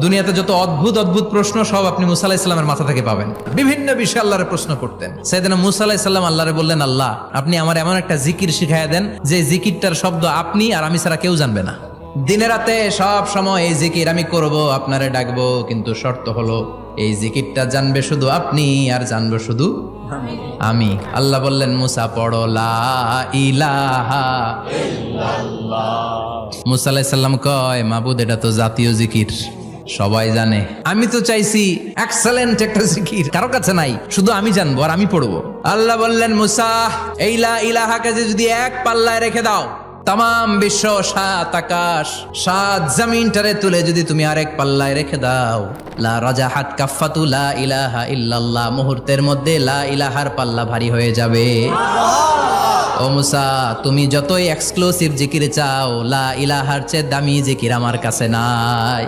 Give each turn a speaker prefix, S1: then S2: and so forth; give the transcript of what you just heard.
S1: দুনিয়াতে যত অদ্ভুত অদ্ভুত প্রশ্ন সব আপনি মুসা আলাইহিস সালামের মাথা থেকে পাবেন। বিভিন্ন বিষয়ে আল্লাহরে প্রশ্ন করতেন। সাইয়েদনা মুসা আলাইহিস সালাম আল্লাহরে বললেন, আল্লাহ আপনি আমার এমন একটা জিকির শিখাইয়া দেন যে জিকিরটার শব্দ আপনি আর আমি ছাড়া কেউ জানবে না। দিনে রাতে সব সময় এই জিকির আমি করব, আপনারে ডাকবো, কিন্তু শর্ত হলো এই জিকিরটা জানবে শুধু আপনি আর জানবো শুধু আমি। আল্লাহ বললেন, মুসা পড়ো লা ইলাহা ইল্লাল্লাহ। মুসা আলাইহিস সালাম কয়, মাবুদ এটা তো জাতীয় জিকির, সবাই জানে। আমি তো চাইছি এক্সেলেন্ট একটা জিকির, কারো কাছে নাই, শুধু আমি জানবো আর আমি পড়বো। আল্লাহ বললেন, মুসা এই লা ইলাহাকে যদি এক পাল্লায় রেখে দাও, তাম বিশ্ব, 7 আকাশ 7 জমিনটারে তুলে যদি তুমি আরেক পাল্লায় রেখে দাও, লা রাজাহাত কাফাতু লা ইলাহা ইল্লাল্লাহ, মুহূর্তের মধ্যে লা ইলাহার পাল্লা ভারী হয়ে যাবে। ও মুসা, তুমি যতই এক্সক্লুসিভ জিকির চাও, লা ইলাহার চেয়ে দামি জিকির আমার কাছে নাই।